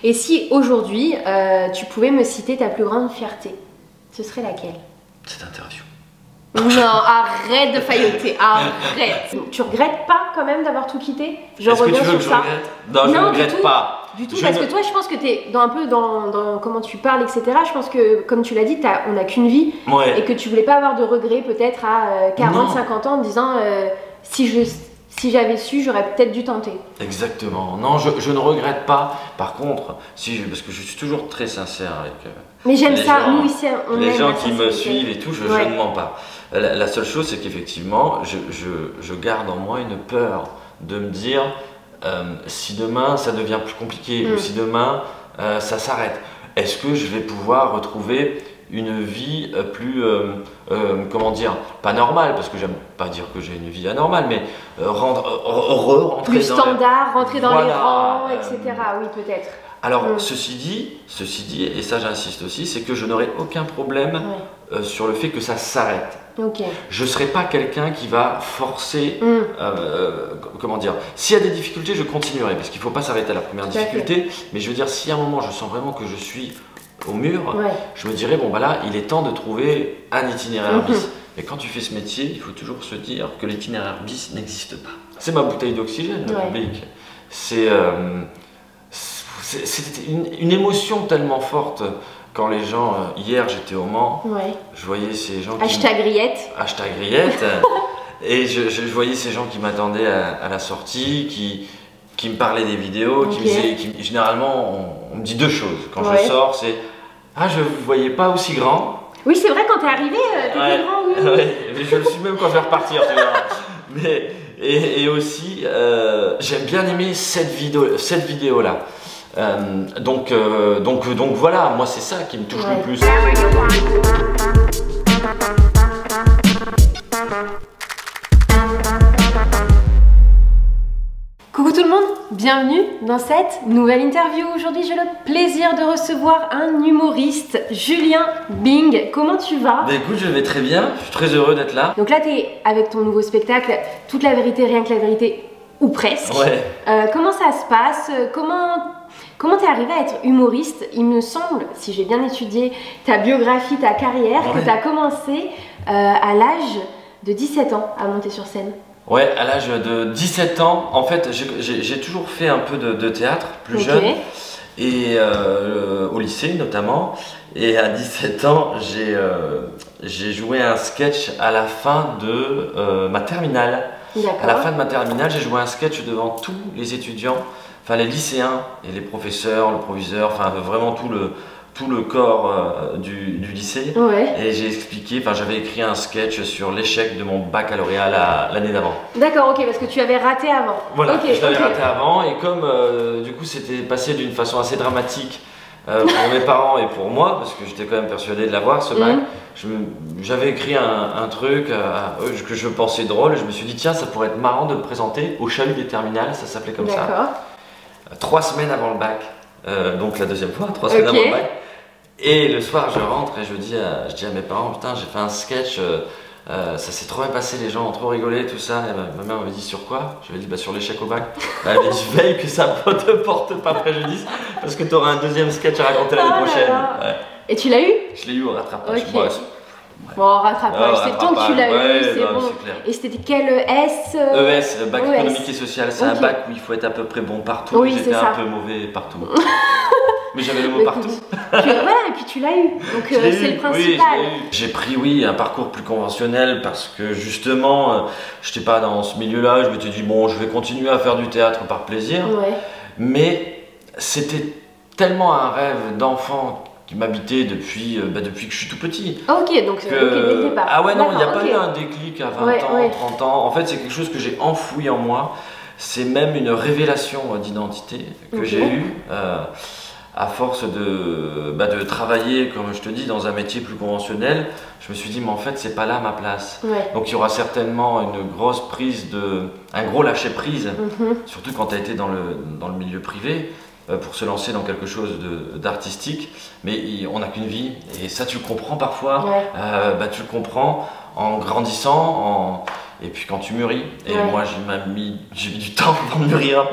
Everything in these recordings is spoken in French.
Et si aujourd'hui, tu pouvais me citer ta plus grande fierté, ce serait laquelle? Cette interview. Non, arrête de failloter, arrête. Tu regrettes pas quand même d'avoir tout quitté? Je Est-ce que reviens tu veux sur que je ça. regrette? Non, je ne regrette pas. Du tout, parce que toi, je pense que tu es un peu dans comment tu parles, etc. Je pense que, comme tu l'as dit, on n'a qu'une vie. Ouais. Et que tu voulais pas avoir de regrets peut-être à 40, 50 ans en te disant si j'avais su, j'aurais peut-être dû tenter. Exactement. Non, je ne regrette pas. Par contre, parce que je suis toujours très sincère avec mais j'aime ça, gens, nous ici, on les aime gens la qui me suivent et tout, je ne mens pas. La seule chose, c'est qu'effectivement, je garde en moi une peur de me dire si demain ça devient plus compliqué ou si demain ça s'arrête, est-ce que je vais pouvoir retrouver une vie plus, comment dire, pas normale, parce que j'aime pas dire que j'ai une vie anormale, mais rentrer plus dans standard, rentrer dans les voilà, rangs, etc. Oui, peut-être. Alors, ceci dit, et ça j'insiste aussi, c'est que je n'aurai aucun problème sur le fait que ça s'arrête. Okay. Je ne serai pas quelqu'un qui va forcer, comment dire, s'il y a des difficultés, je continuerai, parce qu'il ne faut pas s'arrêter à la première difficulté, mais je veux dire, si à un moment je sens vraiment que je suis au mur, je me dirais, bon bah là, il est temps de trouver un itinéraire bis. Et quand tu fais ce métier, il faut toujours se dire que l'itinéraire bis n'existe pas. C'est ma bouteille d'oxygène, le public. C'est une émotion tellement forte quand les gens, hier j'étais au Mans, je voyais ces gens qui... #Griette. #Griette. Et je voyais ces gens qui m'attendaient à la sortie, qui me parlaient des vidéos, qui me disaient, généralement on me dit deux choses quand je sors, c'est « Ah, je ne vous voyais pas aussi grand ». Oui, c'est vrai, quand t'es arrivé, t'étais grand, oui. Mais je le suis même quand je vais repartir, tu vois. Mais, et aussi, j'aime bien aimer cette vidéo-là. Donc voilà, moi c'est ça qui me touche le plus. Coucou tout le monde, bienvenue dans cette nouvelle interview. Aujourd'hui j'ai le plaisir de recevoir un humoriste, Julien Bing. Comment tu vas? Bah écoute, je vais très bien, je suis très heureux d'être là. Donc là tu es avec ton nouveau spectacle, Toute la vérité, rien que la vérité, ou presque. Comment ça se passe? Comment t'es arrivé à être humoriste? Il me semble, si j'ai bien étudié ta biographie, ta carrière, que tu as commencé à l'âge de 17 ans à monter sur scène. Ouais, à l'âge de 17 ans, en fait, j'ai toujours fait un peu de théâtre, plus jeune, et au lycée notamment. Et à 17 ans, j'ai joué un sketch à la fin de ma terminale. À la fin de ma terminale, j'ai joué un sketch devant tous les étudiants, enfin les lycéens et les professeurs, le proviseur, enfin vraiment tout le corps du lycée. Et j'ai expliqué, enfin j'avais écrit un sketch sur l'échec de mon baccalauréat l'année d'avant. D'accord, ok, parce que tu avais raté avant. Voilà, je l'avais raté avant, et comme du coup c'était passé d'une façon assez dramatique pour mes parents et pour moi, parce que j'étais quand même persuadé de l'avoir ce bac, j'avais écrit un truc que je pensais drôle, et je me suis dit tiens, ça pourrait être marrant de me présenter au Chahut des terminales, ça s'appelait comme ça. 3 semaines avant le bac, donc la deuxième fois, 3 semaines avant le bac. Et le soir, je rentre et je dis à mes parents, putain, j'ai fait un sketch, ça s'est trop bien passé, les gens ont trop rigolé, tout ça. Et ma mère m'avait dit sur quoi? Je lui ai dit bah, sur l'échec au bac. Elle m'avait dit veille que ça ne te porte pas préjudice parce que tu auras un deuxième sketch à raconter l'année prochaine. Et tu l'as eu? Je l'ai eu au rattrapage. Bon, rattrapage, c'est tant que tu l'as eu, c'est bon. Clair. Et c'était quel ES? ES, le bac économique et social, c'est un bac où il faut être à peu près bon partout. J'étais un peu mauvais partout. Mais j'avais le mot partout. Et puis tu l'as eu, donc c'est le principal. J'ai pris, un parcours plus conventionnel parce que justement, je n'étais pas dans ce milieu-là. Je m'étais dit, bon, je vais continuer à faire du théâtre par plaisir. Mais c'était tellement un rêve d'enfant qui m'habitait depuis que je suis tout petit. Ok, donc dès le départ. Ah ouais, non, il n'y a pas eu un déclic à 20 ans, 30 ans. En fait, c'est quelque chose que j'ai enfoui en moi. C'est même une révélation d'identité que j'ai eue. À force de travailler, comme je te dis, dans un métier plus conventionnel, je me suis dit, mais en fait, c'est pas là ma place. Donc il y aura certainement une grosse un gros lâcher prise, surtout quand tu as été dans le milieu privé, pour se lancer dans quelque chose d'artistique. Mais on n'a qu'une vie, et ça tu le comprends parfois, tu le comprends en grandissant, et puis quand tu mûris, et moi j'ai mis du temps avant de mûrir,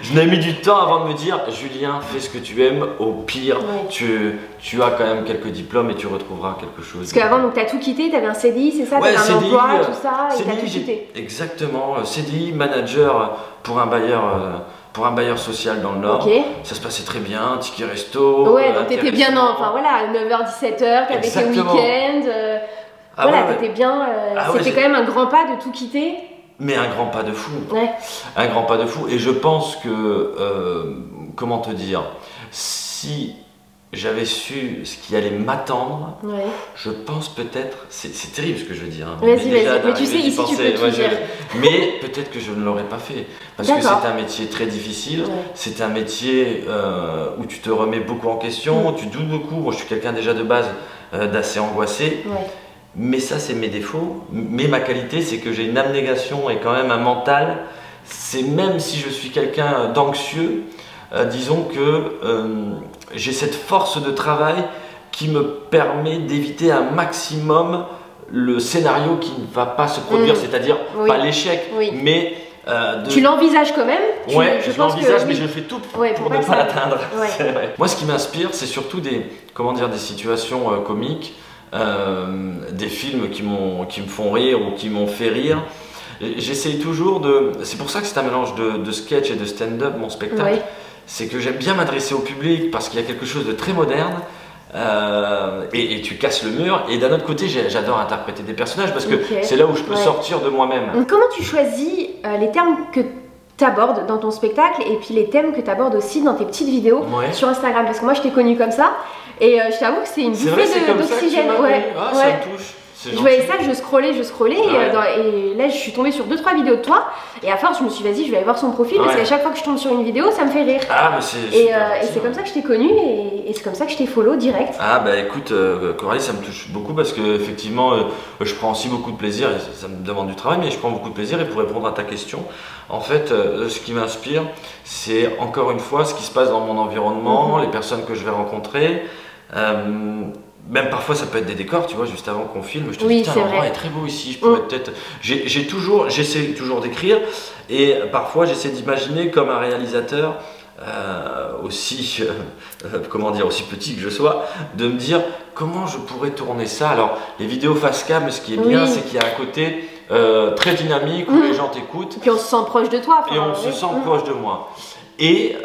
je n'ai mis du temps avant de me dire Julien, fais ce que tu aimes, au pire tu as quand même quelques diplômes et tu retrouveras quelque chose. Parce qu'avant donc tu as tout quitté, tu avais un CDI, c'est ça, tu avais un emploi, tout ça, et tu as tout quitté. Exactement, CDI, manager pour un bailleur social dans le Nord. Ça se passait très bien, ticket resto. Ouais, donc t'étais bien, enfin voilà, 9h-17h, t'avais tes week-ends. Voilà, t'étais bien. C'était quand même un grand pas de tout quitter. Mais un grand pas de fou. Un grand pas de fou. Et je pense que, comment te dire, si j'avais su ce qui allait m'attendre, je pense peut-être, c'est terrible ce que je veux dire, hein, mais tu sais, ici tu peux tout dire. Mais peut-être que je ne l'aurais pas fait, parce que c'est un métier très difficile, c'est un métier où tu te remets beaucoup en question, tu doutes beaucoup. Moi je suis quelqu'un déjà de base d'assez angoissé, mais ça c'est mes défauts, mais ma qualité c'est que j'ai une abnégation et quand même un mental, c'est même si je suis quelqu'un d'anxieux, disons que j'ai cette force de travail qui me permet d'éviter un maximum le scénario qui ne va pas se produire, c'est-à-dire pas l'échec, mais tu l'envisages quand même. Je l'envisage, mais je fais tout pour ne pas l'atteindre. Moi, ce qui m'inspire, c'est surtout des situations comiques, des films qui me font rire ou qui m'ont fait rire. J'essaye toujours de... C'est pour ça que c'est un mélange de sketch et de stand-up, mon spectacle. C'est que j'aime bien m'adresser au public parce qu'il y a quelque chose de très moderne et tu casses le mur. Et d'un autre côté, j'adore interpréter des personnages parce que c'est là où je peux sortir de moi-même. Comment tu choisis les termes que tu abordes dans ton spectacle et puis les thèmes que tu abordes aussi dans tes petites vidéos sur Instagram? Parce que moi, je t'ai connue comme ça et je t'avoue que c'est une bouffée d'oxygène. Ça me touche. Je voyais ça, je scrollais et là je suis tombée sur 2-3 vidéos de toi et à force je me suis dit vas-y je vais aller voir son profil parce qu'à chaque fois que je tombe sur une vidéo ça me fait rire. Et c'est comme ça que je t'ai connue et c'est comme ça que je t'ai follow direct. Ah bah écoute Coralie, ça me touche beaucoup parce que effectivement je prends aussi beaucoup de plaisir, et ça me demande du travail mais je prends beaucoup de plaisir. Et pour répondre à ta question, en fait ce qui m'inspire c'est encore une fois ce qui se passe dans mon environnement, les personnes que je vais rencontrer. Même parfois ça peut être des décors, tu vois, juste avant qu'on filme, je te dis tiens l'endroit est très beau ici, je pourrais peut-être... J'essaie toujours d'écrire et parfois j'essaie d'imaginer comme un réalisateur aussi petit que je sois, de me dire comment je pourrais tourner ça. Alors les vidéos face cam, ce qui est bien c'est qu'il y a un côté très dynamique où les gens t'écoutent. Et puis on se sent proche de toi. Et on se sent proche de moi. Et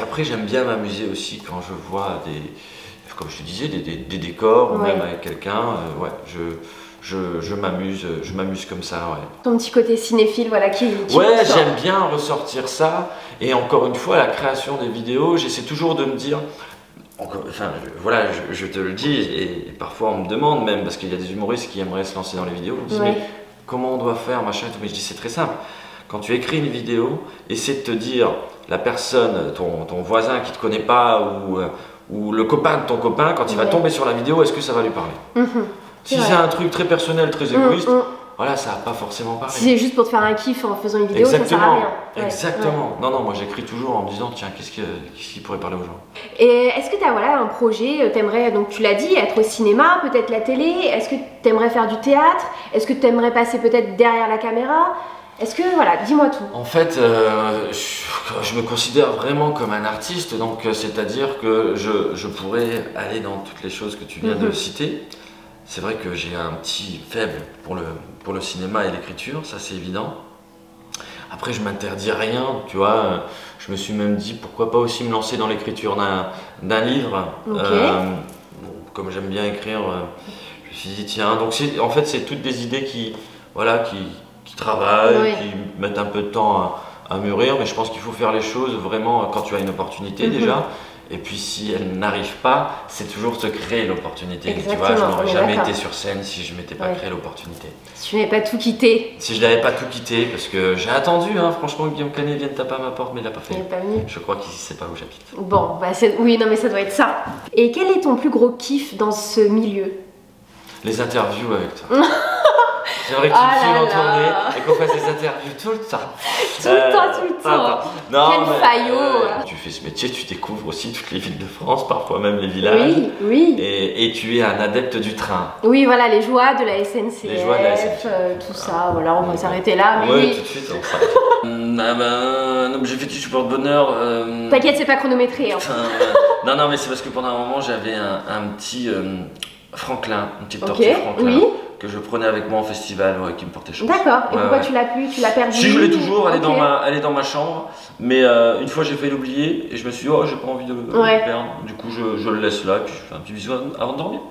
après j'aime bien m'amuser aussi quand je vois comme je te disais, des décors ou même avec quelqu'un, je m'amuse comme ça. Ton petit côté cinéphile, voilà, qui j'aime bien ressortir ça. Et encore une fois, la création des vidéos, j'essaie toujours de me dire, je te le dis, et parfois on me demande même, parce qu'il y a des humoristes qui aimeraient se lancer dans les vidéos, ils me disent mais comment on doit faire, machin et tout. Mais je dis c'est très simple. Quand tu écris une vidéo, essaie de te dire, la personne, ton voisin qui ne te connaît pas ou le copain de ton copain, quand il va tomber sur la vidéo, est-ce que ça va lui parler? Si c'est un truc très personnel, très égoïste, voilà, ça va pas forcément parler. Si c'est juste pour te faire un kiff en faisant une vidéo, ça sert à rien. Exactement. Non, moi j'écris toujours en me disant, tiens, qu'est-ce qui pourrait parler aux gens? Et est-ce que tu as un projet, t'aimerais, donc tu l'as dit, être au cinéma, peut-être la télé, est-ce que tu aimerais faire du théâtre? Est-ce que tu aimerais passer peut-être derrière la caméra? Est-ce que, dis-moi tout. En fait, je me considère vraiment comme un artiste, donc c'est-à-dire que je pourrais aller dans toutes les choses que tu viens de citer. C'est vrai que j'ai un petit faible pour le cinéma et l'écriture, ça c'est évident. Après, je m'interdis rien, tu vois. Je me suis même dit, pourquoi pas aussi me lancer dans l'écriture d'un livre. Comme j'aime bien écrire, je me suis dit, tiens, donc en fait, c'est toutes des idées qui travaillent, qui mettent un peu de temps à mûrir, mais je pense qu'il faut faire les choses vraiment quand tu as une opportunité déjà. Et puis si elle n'arrive pas, c'est toujours se créer l'opportunité. Tu vois, je n'aurais jamais été sur scène si je ne m'étais pas créé l'opportunité. Si tu n'avais pas tout quitté. Si je n'avais pas tout quitté, parce que j'ai attendu, franchement, que Guillaume Canet vienne taper à ma porte, mais il l'a pas fait. Il n'est pas venu. Je crois qu'il ne sait pas où j'habite. Bon, oui, non mais ça doit être ça. Et quel est ton plus gros kiff dans ce milieu? Les interviews avec toi. J'aimerais que tu me suives en tournée et qu'on fasse des interviews tout le temps. Tout le temps. Non, quel faillot. Tu fais ce métier, tu découvres aussi toutes les villes de France, parfois même les villages. Oui. Et tu es un adepte du train. Oui, voilà, les joies de la SNCF, les joies de la SNCF. Tout ça, voilà, on va s'arrêter là. Mais oui, tout de suite, on s'arrête. Un objectif du porte-bonheur. T'inquiète, c'est pas chronométré. Hein. Non, mais c'est parce que pendant un moment, j'avais un petit Franklin, une petite tortue Franklin. Que je prenais avec moi en festival, qui me portait chance. D'accord, et pourquoi tu l'as plus? Tu l'as perdu? Si, je l'ai toujours, elle est dans ma chambre, mais une fois j'ai failli l'oublier et je me suis dit, oh, j'ai pas envie de le perdre. Du coup, je le laisse là, puis je fais un petit bisou avant de dormir.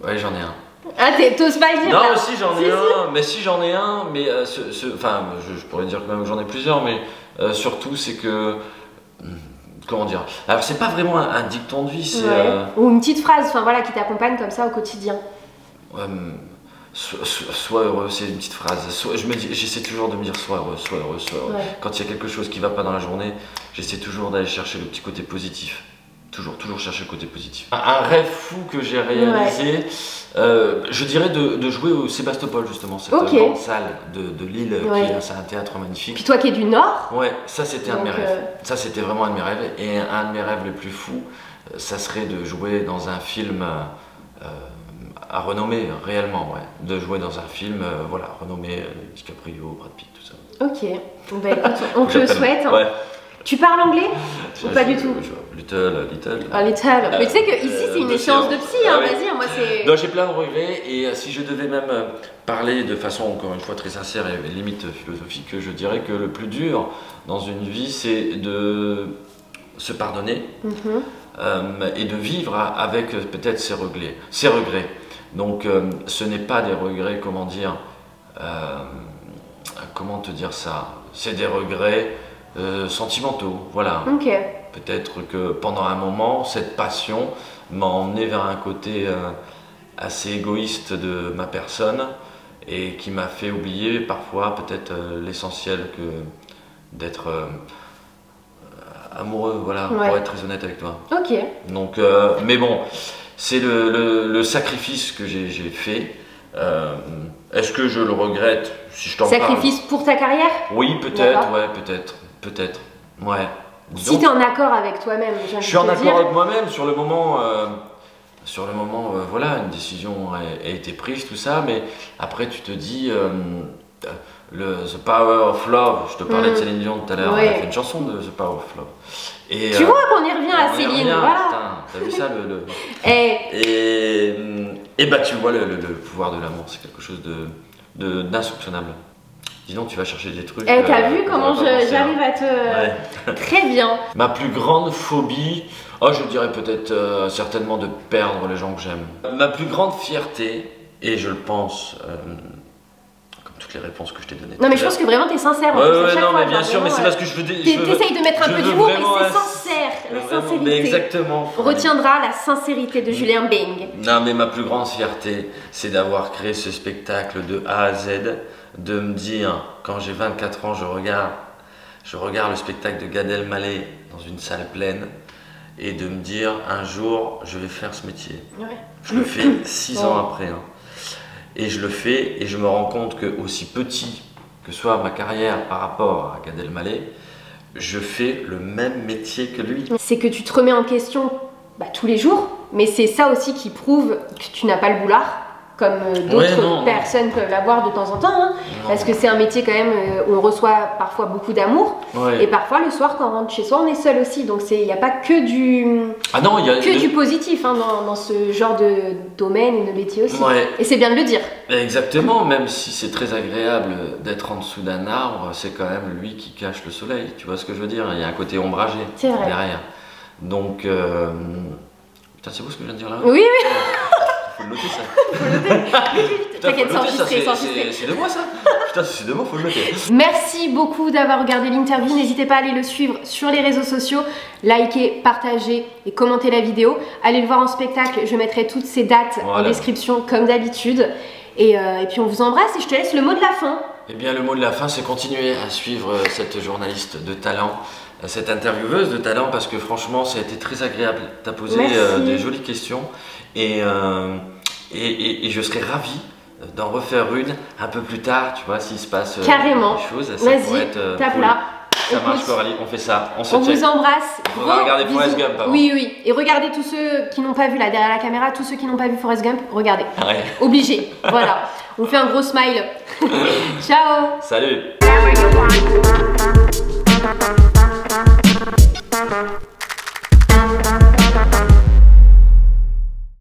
Ouais, j'en ai un. Ah, t'oses pas le dire? Non, si j'en ai un, mais si j'en ai un, mais enfin, je pourrais dire quand même que j'en ai plusieurs, mais surtout c'est que. Comment dire? Alors, c'est pas vraiment un dicton de vie, c'est. Ou une petite phrase, enfin voilà, qui t'accompagne comme ça au quotidien. Sois heureux, c'est une petite phrase. J'essaie toujours de me dire sois heureux, sois heureux, sois heureux. Quand il y a quelque chose qui va pas dans la journée, j'essaie toujours d'aller chercher le petit côté positif. Toujours chercher le côté positif. Un rêve fou que j'ai réalisé, je dirais de jouer au Sébastopol justement, cette grande salle de Lille c'est un théâtre magnifique. Puis toi qui es du Nord. Ouais, ça c'était un de mes rêves. Ça c'était vraiment un de mes rêves. Et un de mes rêves les plus fous, ça serait de jouer dans un film à renommée réellement, de jouer dans un film, renommé, DiCaprio, Brad Pitt, tout ça. Ok, bah écoute, on te le souhaite. Hein. Tu parles anglais ou pas du tout? Little. Mais tu sais que ici c'est une échéance de psy, hein, vas-y, moi c'est... Non, j'ai plein de regrets et si je devais même parler de façon encore une fois très sincère et limite philosophique, je dirais que le plus dur dans une vie c'est de se pardonner et de vivre avec peut-être ses regrets. Donc ce n'est pas des regrets, comment te dire ça, c'est des regrets sentimentaux, voilà. Peut-être que pendant un moment, cette passion m'a emmené vers un côté assez égoïste de ma personne et qui m'a fait oublier parfois peut-être l'essentiel que d'être amoureux, voilà, pour être très honnête avec toi. Donc, mais bon, c'est le sacrifice que j'ai fait. Est-ce que je le regrette si je t'en parle? Sacrifice pour ta carrière? Oui, peut-être, peut-être. Si tu es en accord avec toi-même, je suis en accord avec moi-même. Sur le moment, voilà, une décision a été prise, tout ça, mais après tu te dis, The Power of Love, je te parlais de Céline Dion tout à l'heure, elle a fait une chanson de The Power of Love. Et, tu vois qu'on y revient à Céline, voilà. T'as vu ça Et bah tu vois, le pouvoir de l'amour, c'est quelque chose d'insoupçonnable. Dis donc, tu vas chercher des trucs. T'as vu comment j'arrive à te... Très bien. Ma plus grande phobie, je dirais peut-être certainement de perdre les gens que j'aime. Ma plus grande fierté, et je le pense, comme toutes les réponses que je t'ai données. Non mais je pense que vraiment t'es sincère. Non mais bien sûr, mais c'est parce que je veux... T'essayes de mettre un peu d'humour, mais c'est sincère. La sincérité. Mais exactement. On retiendra la sincérité de Julien Beng. Non mais ma plus grande fierté, c'est d'avoir créé ce spectacle de A à Z. De me dire, quand j'ai 24 ans, je regarde le spectacle de Gad Elmaleh dans une salle pleine et de me dire, un jour, je vais faire ce métier. Je le fais 6 ans après. Et je le fais et je me rends compte que, aussi petit que soit ma carrière par rapport à Gad Elmaleh, je fais le même métier que lui. C'est que tu te remets en question tous les jours, mais c'est ça aussi qui prouve que tu n'as pas le boulard. Comme d'autres personnes peuvent l'avoir de temps en temps, parce que c'est un métier quand même où on reçoit parfois beaucoup d'amour, et parfois le soir quand on rentre chez soi on est seul aussi, donc il n'y a pas que du positif dans ce genre de domaine et de métier aussi, et c'est bien de le dire. Exactement, même si c'est très agréable d'être en dessous d'un arbre, c'est quand même lui qui cache le soleil, tu vois ce que je veux dire, il y a un côté ombragé derrière. Donc, putain c'est beau ce que je viens de dire là? Oui. Faut le noter ça. Faut le noter. T'inquiète, c'est de moi ça. Putain, c'est de moi, faut le noter. Merci beaucoup d'avoir regardé l'interview. N'hésitez pas à aller le suivre sur les réseaux sociaux, liker, partager et commenter la vidéo. Allez le voir en spectacle, je mettrai toutes ces dates en description comme d'habitude. Et puis on vous embrasse et je te laisse le mot de la fin. Eh bien le mot de la fin, c'est continuer à suivre cette journaliste de talent, cette intervieweuse de talent, parce que franchement ça a été très agréable. T'as posé des jolies questions et je serais ravi d'en refaire une un peu plus tard, tu vois, s'il se passe carrément des choses. Vas-y, tape cool. là. Ça marche Coralie, on fait ça. On vous embrasse. On va regarder Forrest Gump avant. Oui, oui. Et regardez tous ceux qui n'ont pas vu là derrière la caméra, tous ceux qui n'ont pas vu Forrest Gump, regardez. Ouais. Obligé. Voilà. On fait un gros smile. Ciao. Salut.